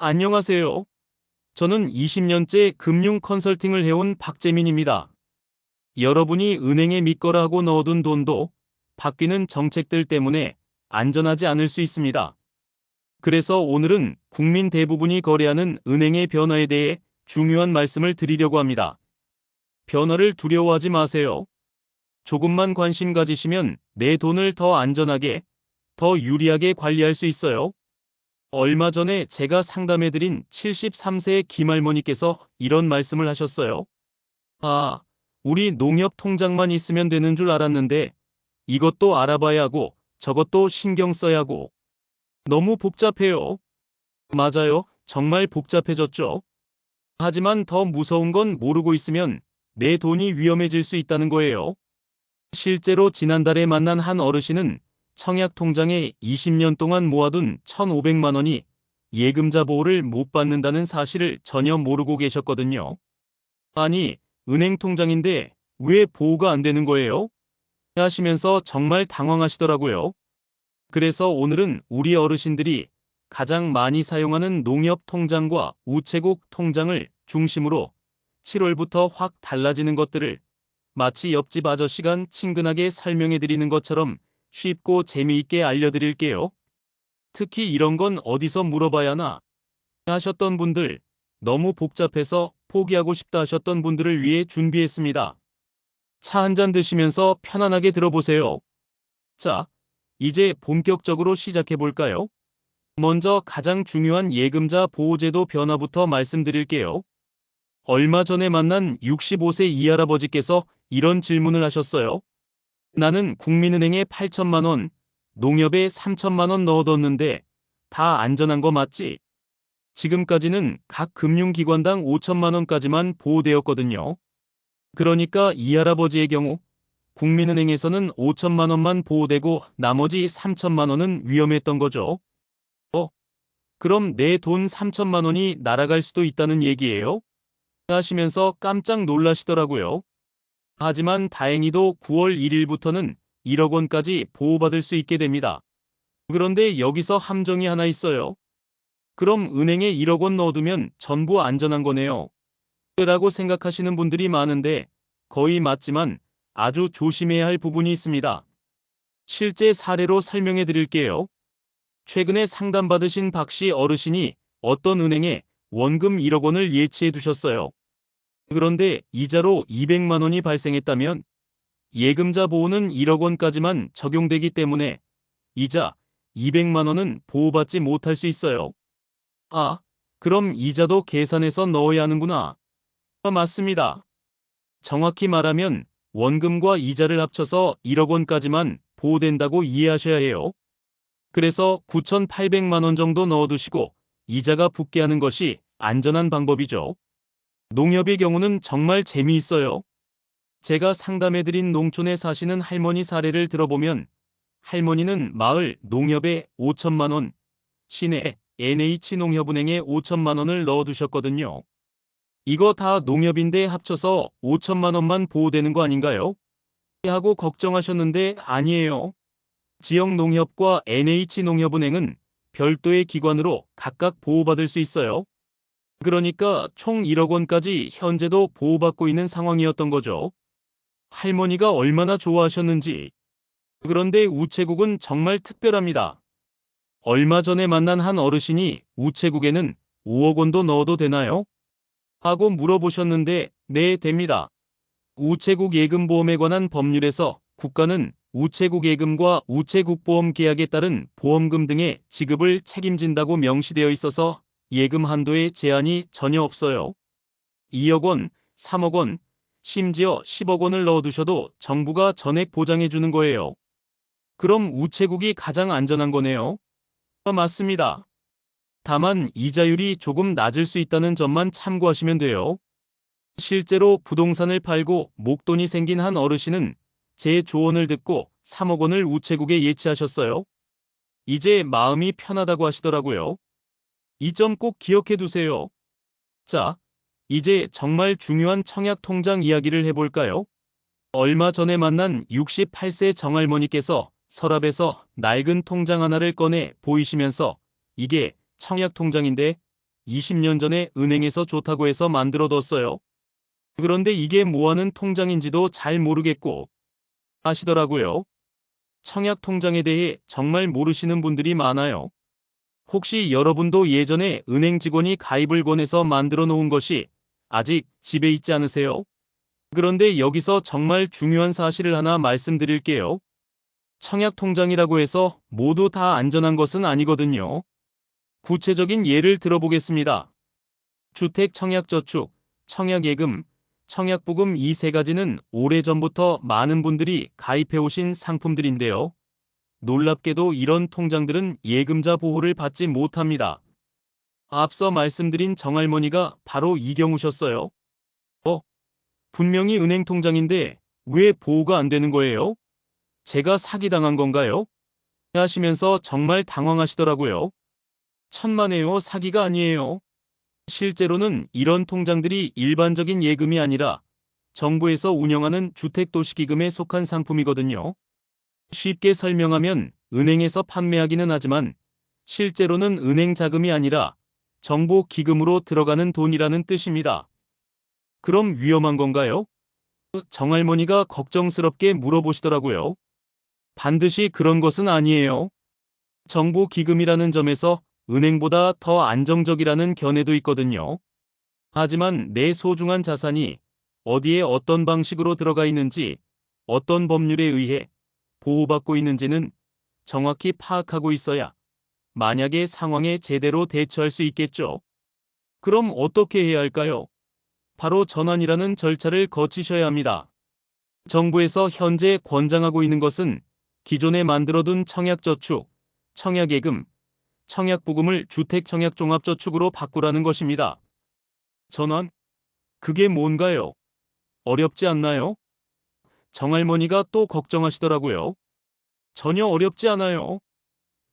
안녕하세요. 저는 20년째 금융 컨설팅을 해온 박재민입니다. 여러분이 은행에 믿거라 하고 넣어둔 돈도 바뀌는 정책들 때문에 안전하지 않을 수 있습니다. 그래서 오늘은 국민 대부분이 거래하는 은행의 변화에 대해 중요한 말씀을 드리려고 합니다. 변화를 두려워하지 마세요. 조금만 관심 가지시면 내 돈을 더 안전하게, 더 유리하게 관리할 수 있어요. 얼마 전에 제가 상담해드린 73세의 김할머니께서 이런 말씀을 하셨어요. 아, 우리 농협 통장만 있으면 되는 줄 알았는데 이것도 알아봐야 하고 저것도 신경 써야 하고 너무 복잡해요. 맞아요. 정말 복잡해졌죠. 하지만 더 무서운 건 모르고 있으면 내 돈이 위험해질 수 있다는 거예요. 실제로 지난달에 만난 한 어르신은 청약 통장에 20년 동안 모아둔 1,500만 원이 예금자 보호를 못 받는다는 사실을 전혀 모르고 계셨거든요. 아니, 은행 통장인데 왜 보호가 안 되는 거예요? 하시면서 정말 당황하시더라고요. 그래서 오늘은 우리 어르신들이 가장 많이 사용하는 농협 통장과 우체국 통장을 중심으로 7월부터 확 달라지는 것들을 마치 옆집 아저씨가 친근하게 설명해 드리는 것처럼 쉽고 재미있게 알려드릴게요. 특히 이런 건 어디서 물어봐야 하나 하셨던 분들, 너무 복잡해서 포기하고 싶다 하셨던 분들을 위해 준비했습니다. 차 한 잔 드시면서 편안하게 들어보세요. 자, 이제 본격적으로 시작해 볼까요? 먼저 가장 중요한 예금자 보호제도 변화부터 말씀드릴게요. 얼마 전에 만난 65세 이할아버지께서 이런 질문을 하셨어요. 나는 국민은행에 8천만 원, 농협에 3천만 원 넣어뒀는데 다 안전한 거 맞지? 지금까지는 각 금융기관당 5천만 원까지만 보호되었거든요. 그러니까 이 할아버지의 경우 국민은행에서는 5천만 원만 보호되고 나머지 3천만 원은 위험했던 거죠. 그럼 내 돈 3천만 원이 날아갈 수도 있다는 얘기예요? 하시면서 깜짝 놀라시더라고요. 하지만 다행히도 9월 1일부터는 1억 원까지 보호받을 수 있게 됩니다. 그런데 여기서 함정이 하나 있어요. 그럼 은행에 1억 원 넣어두면 전부 안전한 거네요. 라고 생각하시는 분들이 많은데 거의 맞지만 아주 조심해야 할 부분이 있습니다. 실제 사례로 설명해 드릴게요. 최근에 상담받으신 박씨 어르신이 어떤 은행에 원금 1억 원을 예치해 두셨어요. 그런데 이자로 200만 원이 발생했다면 예금자 보호는 1억 원까지만 적용되기 때문에 이자 200만 원은 보호받지 못할 수 있어요. 아, 그럼 이자도 계산해서 넣어야 하는구나. 맞습니다. 정확히 말하면 원금과 이자를 합쳐서 1억 원까지만 보호된다고 이해하셔야 해요. 그래서 9,800만 원 정도 넣어두시고 이자가 붙게 하는 것이 안전한 방법이죠. 농협의 경우는 정말 재미있어요. 제가 상담해드린 농촌에 사시는 할머니 사례를 들어보면 할머니는 마을 농협에 5천만 원, 시내 NH농협은행에 5천만 원을 넣어두셨거든요. 이거 다 농협인데 합쳐서 5천만 원만 보호되는 거 아닌가요? 하고 걱정하셨는데 아니에요. 지역농협과 NH농협은행은 별도의 기관으로 각각 보호받을 수 있어요. 그러니까 총 1억 원까지 현재도 보호받고 있는 상황이었던 거죠. 할머니가 얼마나 좋아하셨는지. 그런데 우체국은 정말 특별합니다. 얼마 전에 만난 한 어르신이 우체국에는 5억 원도 넣어도 되나요? 하고 물어보셨는데 네, 됩니다. 우체국 예금보험에 관한 법률에서 국가는 우체국 예금과 우체국 보험 계약에 따른 보험금 등의 지급을 책임진다고 명시되어 있어서 예금 한도에 제한이 전혀 없어요. 2억 원, 3억 원, 심지어 10억 원을 넣어두셔도 정부가 전액 보장해 주는 거예요. 그럼 우체국이 가장 안전한 거네요. 맞습니다. 다만 이자율이 조금 낮을 수 있다는 점만 참고하시면 돼요. 실제로 부동산을 팔고 목돈이 생긴 한 어르신은 제 조언을 듣고 3억 원을 우체국에 예치하셨어요. 이제 마음이 편하다고 하시더라고요. 이 점 꼭 기억해 두세요. 자, 이제 정말 중요한 청약 통장 이야기를 해볼까요? 얼마 전에 만난 68세 정할머니께서 서랍에서 낡은 통장 하나를 꺼내 보이시면서 이게 청약 통장인데 20년 전에 은행에서 좋다고 해서 만들어뒀어요. 그런데 이게 뭐하는 통장인지도 잘 모르겠고 하시더라고요. 청약 통장에 대해 정말 모르시는 분들이 많아요. 혹시 여러분도 예전에 은행 직원이 가입을 권해서 만들어 놓은 것이 아직 집에 있지 않으세요? 그런데 여기서 정말 중요한 사실을 하나 말씀드릴게요. 청약 통장이라고 해서 모두 다 안전한 것은 아니거든요. 구체적인 예를 들어보겠습니다. 주택 청약저축, 청약예금, 청약부금 이 세 가지는 오래전부터 많은 분들이 가입해 오신 상품들인데요. 놀랍게도 이런 통장들은 예금자 보호를 받지 못합니다. 앞서 말씀드린 정할머니가 바로 이 경우셨어요. 분명히 은행 통장인데 왜 보호가 안 되는 거예요? 제가 사기당한 건가요? 하시면서 정말 당황하시더라고요. 천만에요, 사기가 아니에요. 실제로는 이런 통장들이 일반적인 예금이 아니라 정부에서 운영하는 주택도시기금에 속한 상품이거든요. 쉽게 설명하면 은행에서 판매하기는 하지만 실제로는 은행 자금이 아니라 정부 기금으로 들어가는 돈이라는 뜻입니다. 그럼 위험한 건가요? 정할머니가 걱정스럽게 물어보시더라고요. 반드시 그런 것은 아니에요. 정부 기금이라는 점에서 은행보다 더 안정적이라는 견해도 있거든요. 하지만 내 소중한 자산이 어디에 어떤 방식으로 들어가 있는지, 어떤 법률에 의해 보호받고 있는지는 정확히 파악하고 있어야 만약의 상황에 제대로 대처할 수 있겠죠. 그럼 어떻게 해야 할까요? 바로 전환이라는 절차를 거치셔야 합니다. 정부에서 현재 권장하고 있는 것은 기존에 만들어둔 청약저축, 청약예금, 청약부금을 주택청약종합저축으로 바꾸라는 것입니다. 전환? 그게 뭔가요? 어렵지 않나요? 정할머니가 또 걱정하시더라고요. 전혀 어렵지 않아요.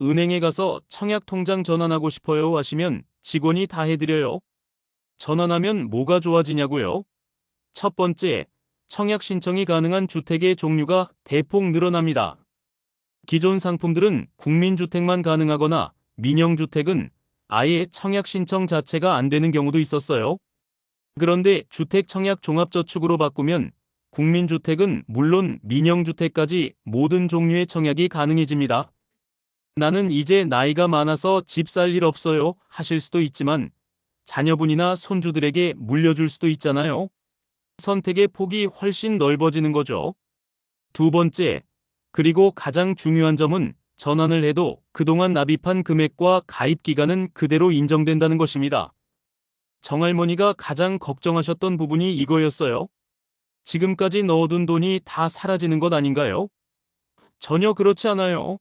은행에 가서 청약통장 전환하고 싶어요 하시면 직원이 다 해드려요. 전환하면 뭐가 좋아지냐고요? 첫 번째, 청약 신청이 가능한 주택의 종류가 대폭 늘어납니다. 기존 상품들은 국민주택만 가능하거나 민영주택은 아예 청약 신청 자체가 안 되는 경우도 있었어요. 그런데 주택청약종합저축으로 바꾸면 국민주택은 물론 민영주택까지 모든 종류의 청약이 가능해집니다. 나는 이제 나이가 많아서 집 살 일 없어요 하실 수도 있지만 자녀분이나 손주들에게 물려줄 수도 있잖아요. 선택의 폭이 훨씬 넓어지는 거죠. 두 번째, 그리고 가장 중요한 점은 전환을 해도 그동안 납입한 금액과 가입 기간은 그대로 인정된다는 것입니다. 정할머니가 가장 걱정하셨던 부분이 이거였어요. 지금까지 넣어둔 돈이 다 사라지는 것 아닌가요? 전혀 그렇지 않아요.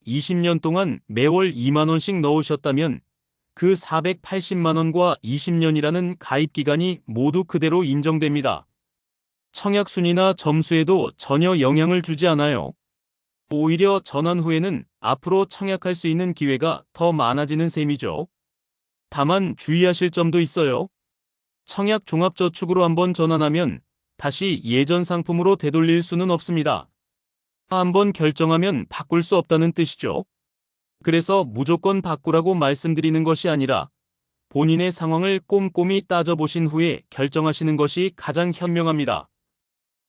20년 동안 매월 2만 원씩 넣으셨다면 그 480만 원과 20년이라는 가입 기간이 모두 그대로 인정됩니다. 청약 순위나 점수에도 전혀 영향을 주지 않아요. 오히려 전환 후에는 앞으로 청약할 수 있는 기회가 더 많아지는 셈이죠. 다만 주의하실 점도 있어요. 청약 종합저축으로 한번 전환하면 다시 예전 상품으로 되돌릴 수는 없습니다. 한번 결정하면 바꿀 수 없다는 뜻이죠. 그래서 무조건 바꾸라고 말씀드리는 것이 아니라 본인의 상황을 꼼꼼히 따져보신 후에 결정하시는 것이 가장 현명합니다.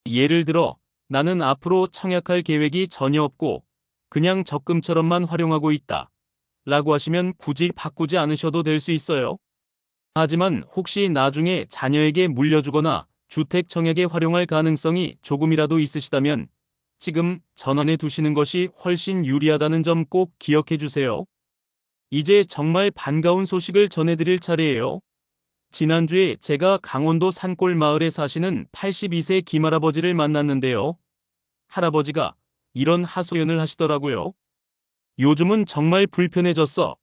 예를 들어 나는 앞으로 청약할 계획이 전혀 없고 그냥 적금처럼만 활용하고 있다 라고 하시면 굳이 바꾸지 않으셔도 될 수 있어요. 하지만 혹시 나중에 자녀에게 물려주거나 주택 청약에 활용할 가능성이 조금이라도 있으시다면 지금 전환해 두시는 것이 훨씬 유리하다는 점 꼭 기억해 주세요. 이제 정말 반가운 소식을 전해드릴 차례예요. 지난주에 제가 강원도 산골 마을에 사시는 82세 김할아버지를 만났는데요. 할아버지가 이런 하소연을 하시더라고요. 요즘은 정말 불편해졌어.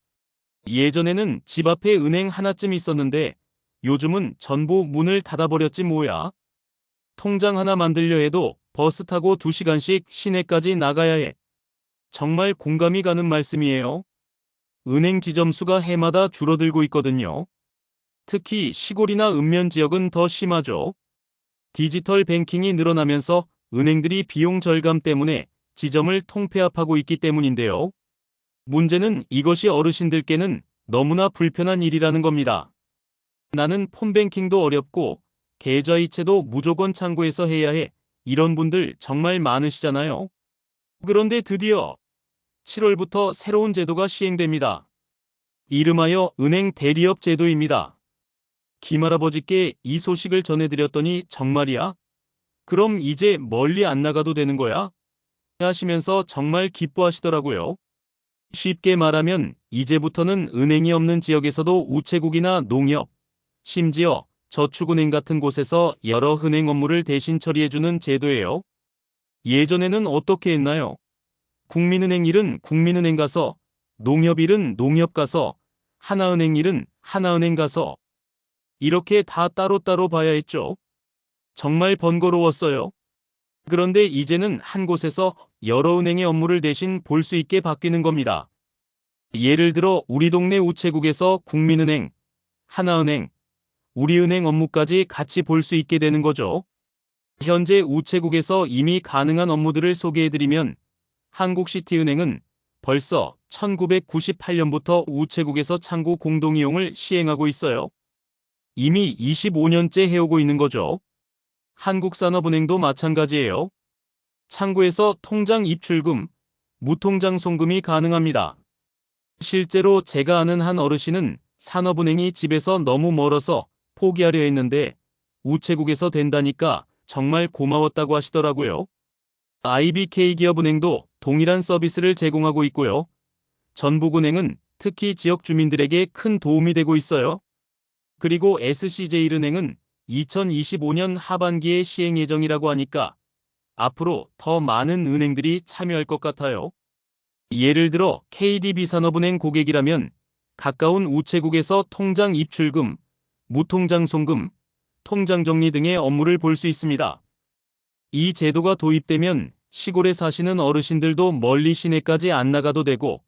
예전에는 집 앞에 은행 하나쯤 있었는데 요즘은 전부 문을 닫아버렸지 뭐야. 통장 하나 만들려 해도 버스 타고 2시간씩 시내까지 나가야 해. 정말 공감이 가는 말씀이에요. 은행 지점수가 해마다 줄어들고 있거든요. 특히 시골이나 읍면 지역은 더 심하죠. 디지털 뱅킹이 늘어나면서 은행들이 비용 절감 때문에 지점을 통폐합하고 있기 때문인데요. 문제는 이것이 어르신들께는 너무나 불편한 일이라는 겁니다. 나는 폰뱅킹도 어렵고 계좌이체도 무조건 창구에서 해야 해. 이런 분들 정말 많으시잖아요. 그런데 드디어 7월부터 새로운 제도가 시행됩니다. 이름하여 은행 대리업 제도입니다. 김할아버지께 이 소식을 전해드렸더니 정말이야? 그럼 이제 멀리 안 나가도 되는 거야? 하시면서 정말 기뻐하시더라고요. 쉽게 말하면 이제부터는 은행이 없는 지역에서도 우체국이나 농협, 심지어 저축은행 같은 곳에서 여러 은행 업무를 대신 처리해주는 제도예요. 예전에는 어떻게 했나요? 국민은행 일은 국민은행 가서, 농협 일은 농협 가서, 하나은행 일은 하나은행 가서 이렇게 다 따로따로 봐야 했죠. 정말 번거로웠어요. 그런데 이제는 한 곳에서 여러 은행의 업무를 대신 볼 수 있게 바뀌는 겁니다. 예를 들어 우리 동네 우체국에서 국민은행, 하나은행, 우리은행 업무까지 같이 볼 수 있게 되는 거죠. 현재 우체국에서 이미 가능한 업무들을 소개해드리면 한국시티은행은 벌써 1998년부터 우체국에서 창구 공동이용을 시행하고 있어요. 이미 25년째 해오고 있는 거죠. 한국산업은행도 마찬가지예요. 창구에서 통장 입출금, 무통장 송금이 가능합니다. 실제로 제가 아는 한 어르신은 산업은행이 집에서 너무 멀어서 포기하려 했는데 우체국에서 된다니까 정말 고마웠다고 하시더라고요. IBK기업은행도 동일한 서비스를 제공하고 있고요. 전북은행은 특히 지역 주민들에게 큰 도움이 되고 있어요. 그리고 SC제일은행은 2025년 하반기에 시행 예정이라고 하니까 앞으로 더 많은 은행들이 참여할 것 같아요. 예를 들어 KDB산업은행 고객이라면 가까운 우체국에서 통장 입출금, 무통장 송금, 통장 정리 등의 업무를 볼 수 있습니다. 이 제도가 도입되면 시골에 사시는 어르신들도 멀리 시내까지 안 나가도 되고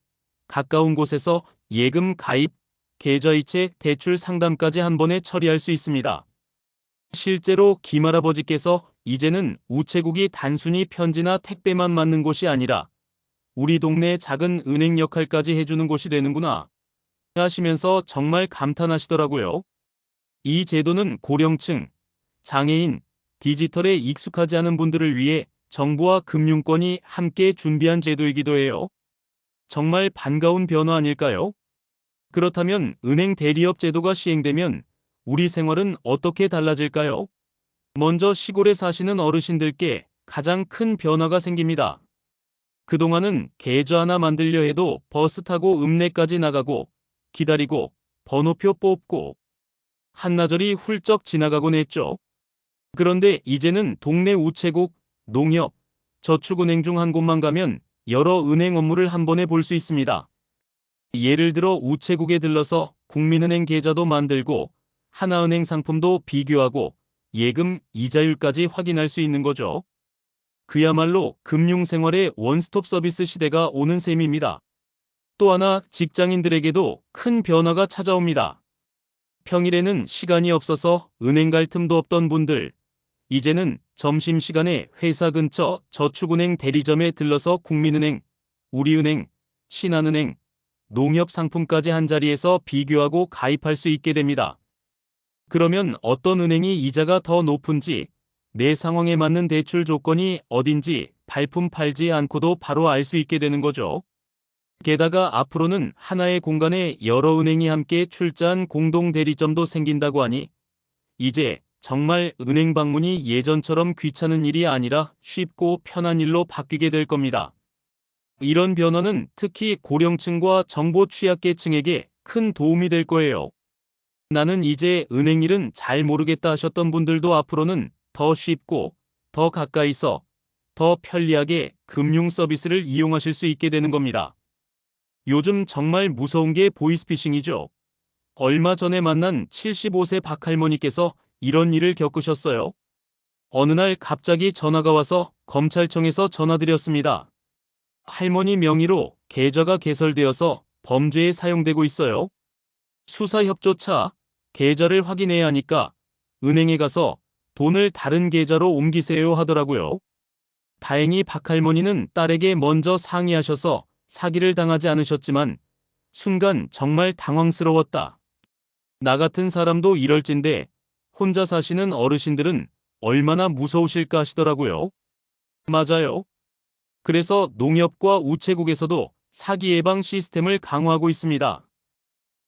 가까운 곳에서 예금 가입, 계좌이체, 대출 상담까지 한 번에 처리할 수 있습니다. 실제로 김할아버지께서 이제는 우체국이 단순히 편지나 택배만 맞는 곳이 아니라 우리 동네 작은 은행 역할까지 해주는 곳이 되는구나 하시면서 정말 감탄하시더라고요. 이 제도는 고령층, 장애인, 디지털에 익숙하지 않은 분들을 위해 정부와 금융권이 함께 준비한 제도이기도 해요. 정말 반가운 변화 아닐까요? 그렇다면 은행 대리업 제도가 시행되면 우리 생활은 어떻게 달라질까요? 먼저 시골에 사시는 어르신들께 가장 큰 변화가 생깁니다. 그동안은 계좌 하나 만들려 해도 버스 타고 읍내까지 나가고 기다리고 번호표 뽑고 한나절이 훌쩍 지나가곤 했죠. 그런데 이제는 동네 우체국, 농협, 저축은행 중 한 곳만 가면 여러 은행 업무를 한 번에 볼 수 있습니다. 예를 들어 우체국에 들러서 국민은행 계좌도 만들고 하나은행 상품도 비교하고 예금, 이자율까지 확인할 수 있는 거죠. 그야말로 금융생활의 원스톱 서비스 시대가 오는 셈입니다. 또 하나 직장인들에게도 큰 변화가 찾아옵니다. 평일에는 시간이 없어서 은행 갈 틈도 없던 분들, 이제는 점심시간에 회사 근처 저축은행 대리점에 들러서 국민은행, 우리은행, 신한은행, 농협 상품까지 한자리에서 비교하고 가입할 수 있게 됩니다. 그러면 어떤 은행이 이자가 더 높은지, 내 상황에 맞는 대출 조건이 어딘지 발품 팔지 않고도 바로 알 수 있게 되는 거죠. 게다가 앞으로는 하나의 공간에 여러 은행이 함께 출자한 공동 대리점도 생긴다고 하니 이제 정말 은행 방문이 예전처럼 귀찮은 일이 아니라 쉽고 편한 일로 바뀌게 될 겁니다. 이런 변화는 특히 고령층과 정보 취약계층에게 큰 도움이 될 거예요. 나는 이제 은행 일은 잘 모르겠다 하셨던 분들도 앞으로는 더 쉽고 더 가까이서 더 편리하게 금융 서비스를 이용하실 수 있게 되는 겁니다. 요즘 정말 무서운 게 보이스피싱이죠. 얼마 전에 만난 75세 박할머니께서 이런 일을 겪으셨어요. 어느 날 갑자기 전화가 와서 검찰청에서 전화드렸습니다. 할머니 명의로 계좌가 개설되어서 범죄에 사용되고 있어요. 수사협조차 계좌를 확인해야 하니까 은행에 가서 돈을 다른 계좌로 옮기세요 하더라고요. 다행히 박할머니는 딸에게 먼저 상의하셔서 사기를 당하지 않으셨지만 순간 정말 당황스러웠다. 나 같은 사람도 이럴진데 혼자 사시는 어르신들은 얼마나 무서우실까 하시더라고요. 맞아요. 그래서 농협과 우체국에서도 사기 예방 시스템을 강화하고 있습니다.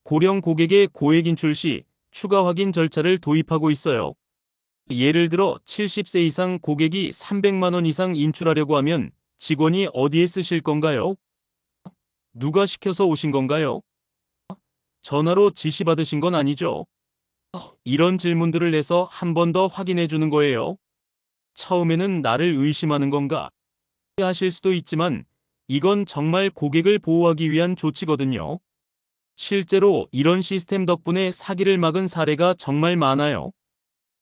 고령 고객의 고액 인출 시 추가 확인 절차를 도입하고 있어요. 예를 들어 70세 이상 고객이 300만 원 이상 인출하려고 하면 직원이 어디에 쓰실 건가요? 누가 시켜서 오신 건가요? 전화로 지시받으신 건 아니죠? 이런 질문들을 내서 한 번 더 확인해 주는 거예요. 처음에는 나를 의심하는 건가 하실 수도 있지만 이건 정말 고객을 보호하기 위한 조치거든요. 실제로 이런 시스템 덕분에 사기를 막은 사례가 정말 많아요.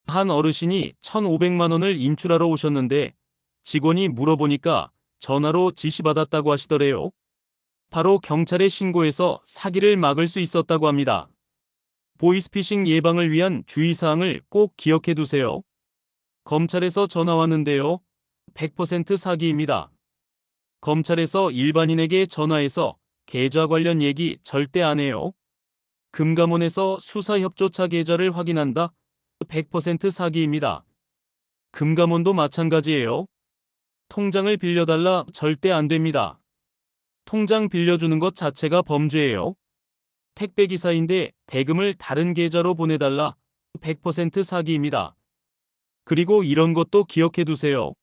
한 어르신이 1,500만 원을 인출하러 오셨는데 직원이 물어보니까 전화로 지시받았다고 하시더래요. 바로 경찰에 신고해서 사기를 막을 수 있었다고 합니다. 보이스피싱 예방을 위한 주의사항을 꼭 기억해 두세요. 검찰에서 전화 왔는데요. 100% 사기입니다. 검찰에서 일반인에게 전화해서 계좌 관련 얘기 절대 안 해요. 금감원에서 수사협조차 계좌를 확인한다. 100% 사기입니다. 금감원도 마찬가지예요. 통장을 빌려달라 절대 안 됩니다. 통장 빌려주는 것 자체가 범죄예요. 택배기사인데 대금을 다른 계좌로 보내달라. 100% 사기입니다. 그리고 이런 것도 기억해 두세요.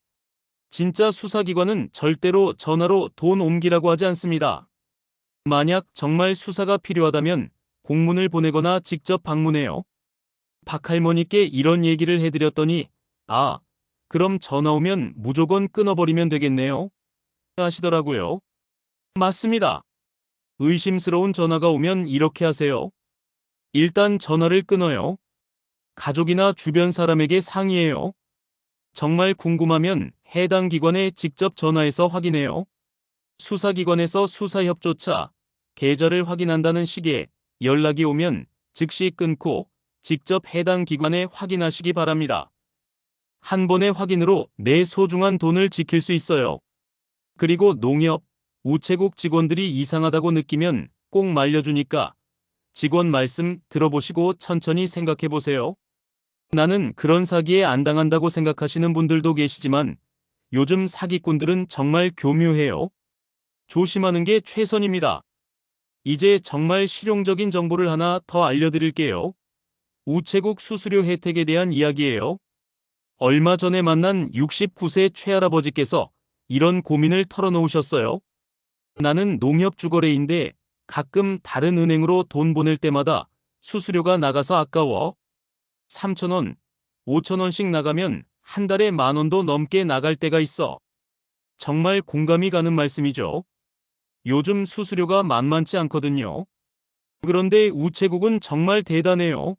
진짜 수사기관은 절대로 전화로 돈 옮기라고 하지 않습니다. 만약 정말 수사가 필요하다면 공문을 보내거나 직접 방문해요. 박할머니께 이런 얘기를 해드렸더니 아, 그럼 전화 오면 무조건 끊어버리면 되겠네요. 하시더라고요. 맞습니다. 의심스러운 전화가 오면 이렇게 하세요. 일단 전화를 끊어요. 가족이나 주변 사람에게 상의해요. 정말 궁금하면 해당 기관에 직접 전화해서 확인해요. 수사기관에서 수사협조차, 계좌를 확인한다는 식의 연락이 오면 즉시 끊고 직접 해당 기관에 확인하시기 바랍니다. 한 번의 확인으로 내 소중한 돈을 지킬 수 있어요. 그리고 농협, 우체국 직원들이 이상하다고 느끼면 꼭 말려주니까 직원 말씀 들어보시고 천천히 생각해 보세요. 나는 그런 사기에 안 당한다고 생각하시는 분들도 계시지만 요즘 사기꾼들은 정말 교묘해요. 조심하는 게 최선입니다. 이제 정말 실용적인 정보를 하나 더 알려드릴게요. 우체국 수수료 혜택에 대한 이야기예요. 얼마 전에 만난 69세 최할아버지께서 이런 고민을 털어놓으셨어요. 나는 농협주거래인데 가끔 다른 은행으로 돈 보낼 때마다 수수료가 나가서 아까워. 3,000원, 5,000원씩 나가면 한 달에 10,000원도 넘게 나갈 때가 있어. 정말 공감이 가는 말씀이죠. 요즘 수수료가 만만치 않거든요. 그런데 우체국은 정말 대단해요.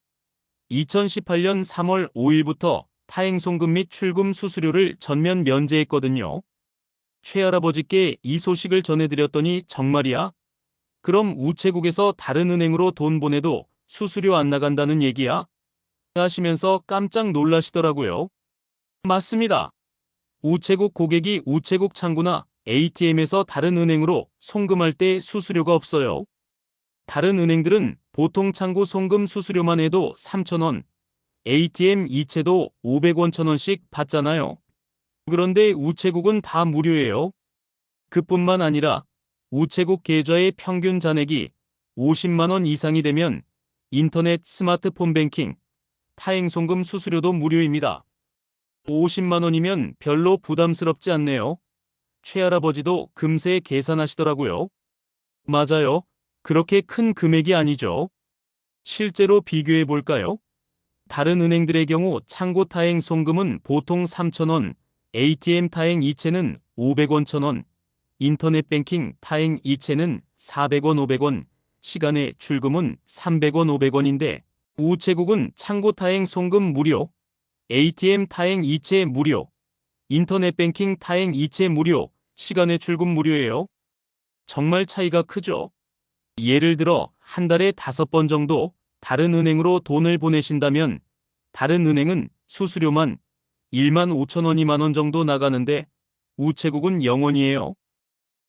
2018년 3월 5일부터 타행송금 및 출금 수수료를 전면 면제했거든요. 최할아버지께 이 소식을 전해드렸더니 정말이야? 그럼 우체국에서 다른 은행으로 돈 보내도 수수료 안 나간다는 얘기야? 하시면서 깜짝 놀라시더라고요. 맞습니다. 우체국 고객이 우체국 창구나 ATM에서 다른 은행으로 송금할 때 수수료가 없어요. 다른 은행들은 보통 창구 송금 수수료만 해도 3,000원, ATM 이체도 500원, 1,000원씩 받잖아요. 그런데 우체국은 다 무료예요. 그뿐만 아니라 우체국 계좌의 평균 잔액이 50만 원 이상이 되면 인터넷 스마트폰 뱅킹, 타행송금 수수료도 무료입니다. 50만 원이면 별로 부담스럽지 않네요. 최할아버지도 금세 계산하시더라고요. 맞아요. 그렇게 큰 금액이 아니죠. 실제로 비교해 볼까요? 다른 은행들의 경우 창구 타행 송금은 보통 3,000원, ATM 타행 이체는 500원, 1,000원, 인터넷 뱅킹 타행 이체는 400원, 500원, 시간의 출금은 300원, 500원인데 우체국은 창구 타행 송금 무료, ATM 타행 이체 무료, 인터넷 뱅킹 타행 이체 무료, 시간의 출금 무료예요. 정말 차이가 크죠? 예를 들어 한 달에 5번 정도 다른 은행으로 돈을 보내신다면 다른 은행은 수수료만 15,000원, 2만 원 정도 나가는데 우체국은 0원이에요.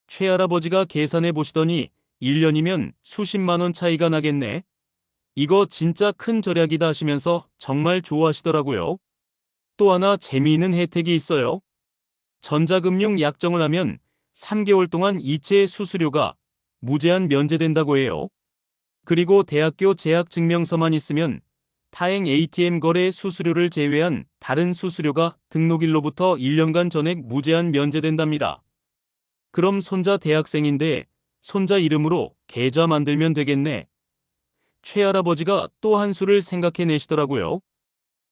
최할아버지가 계산해 보시더니 1년이면 수십만 원 차이가 나겠네. 이거 진짜 큰 절약이다 하시면서 정말 좋아하시더라고요. 또 하나 재미있는 혜택이 있어요. 전자금융 약정을 하면 3개월 동안 이체 수수료가 무제한 면제된다고 해요. 그리고 대학교 재학 증명서만 있으면 타행 ATM 거래 수수료를 제외한 다른 수수료가 등록일로부터 1년간 전액 무제한 면제된답니다. 그럼 손자 대학생인데 손자 이름으로 계좌 만들면 되겠네. 최할아버지가 또 한 수를 생각해내시더라고요.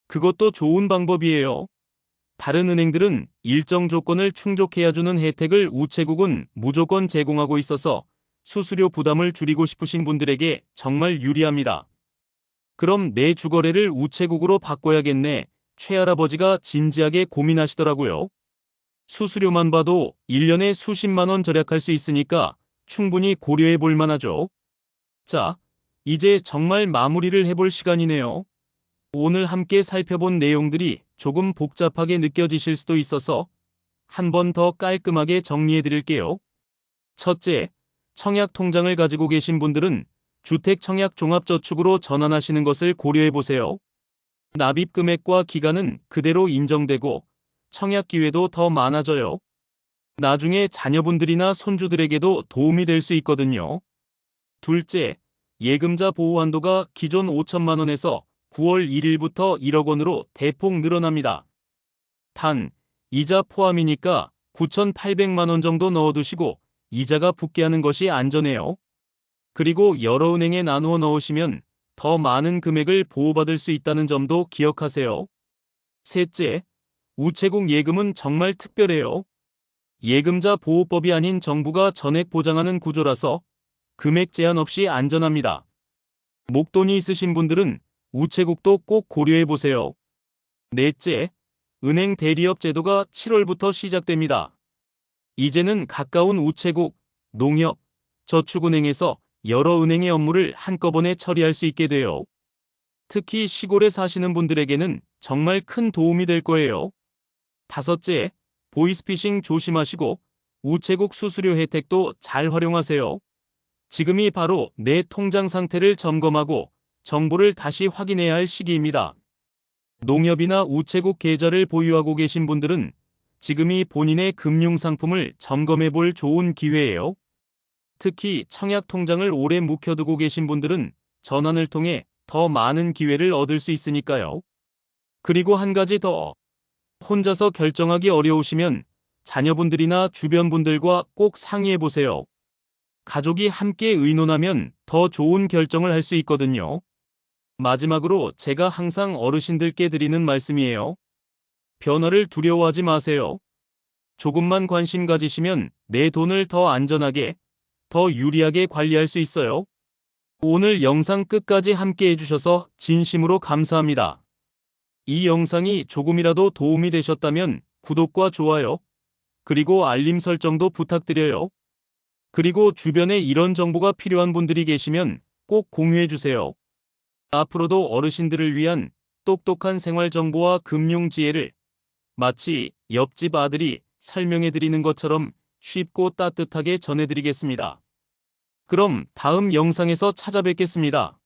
그것도 좋은 방법이에요. 다른 은행들은 일정 조건을 충족해야 주는 혜택을 우체국은 무조건 제공하고 있어서 수수료 부담을 줄이고 싶으신 분들에게 정말 유리합니다. 그럼 내 주거래를 우체국으로 바꿔야겠네. 최할아버지가 진지하게 고민하시더라고요. 수수료만 봐도 1년에 수십만 원 절약할 수 있으니까 충분히 고려해 볼 만하죠. 자, 이제 정말 마무리를 해볼 시간이네요. 오늘 함께 살펴본 내용들이 조금 복잡하게 느껴지실 수도 있어서 한 번 더 깔끔하게 정리해 드릴게요. 첫째, 청약 통장을 가지고 계신 분들은 주택청약종합저축으로 전환하시는 것을 고려해 보세요. 납입 금액과 기간은 그대로 인정되고 청약 기회도 더 많아져요. 나중에 자녀분들이나 손주들에게도 도움이 될 수 있거든요. 둘째, 예금자 보호 한도가 기존 5천만 원에서 9월 1일부터 1억 원으로 대폭 늘어납니다. 단, 이자 포함이니까 9,800만 원 정도 넣어두시고 이자가 붙게 하는 것이 안전해요. 그리고 여러 은행에 나누어 넣으시면 더 많은 금액을 보호받을 수 있다는 점도 기억하세요. 셋째, 우체국 예금은 정말 특별해요. 예금자 보호법이 아닌 정부가 전액 보장하는 구조라서 금액 제한 없이 안전합니다. 목돈이 있으신 분들은 우체국도 꼭 고려해 보세요. 넷째, 은행 대리업 제도가 7월부터 시작됩니다. 이제는 가까운 우체국, 농협, 저축은행에서 여러 은행의 업무를 한꺼번에 처리할 수 있게 돼요. 특히 시골에 사시는 분들에게는 정말 큰 도움이 될 거예요. 다섯째, 보이스피싱 조심하시고 우체국 수수료 혜택도 잘 활용하세요. 지금이 바로 내 통장 상태를 점검하고 정보를 다시 확인해야 할 시기입니다. 농협이나 우체국 계좌를 보유하고 계신 분들은 지금이 본인의 금융상품을 점검해 볼 좋은 기회예요. 특히 청약 통장을 오래 묵혀두고 계신 분들은 전환을 통해 더 많은 기회를 얻을 수 있으니까요. 그리고 한 가지 더. 혼자서 결정하기 어려우시면 자녀분들이나 주변 분들과 꼭 상의해 보세요. 가족이 함께 의논하면 더 좋은 결정을 할 수 있거든요. 마지막으로 제가 항상 어르신들께 드리는 말씀이에요. 변화를 두려워하지 마세요. 조금만 관심 가지시면 내 돈을 더 안전하게, 더 유리하게 관리할 수 있어요. 오늘 영상 끝까지 함께 해주셔서 진심으로 감사합니다. 이 영상이 조금이라도 도움이 되셨다면 구독과 좋아요, 그리고 알림 설정도 부탁드려요. 그리고 주변에 이런 정보가 필요한 분들이 계시면 꼭 공유해주세요. 앞으로도 어르신들을 위한 똑똑한 생활 정보와 금융 지혜를 마치 옆집 아들이 설명해드리는 것처럼 쉽고 따뜻하게 전해드리겠습니다. 그럼 다음 영상에서 찾아뵙겠습니다.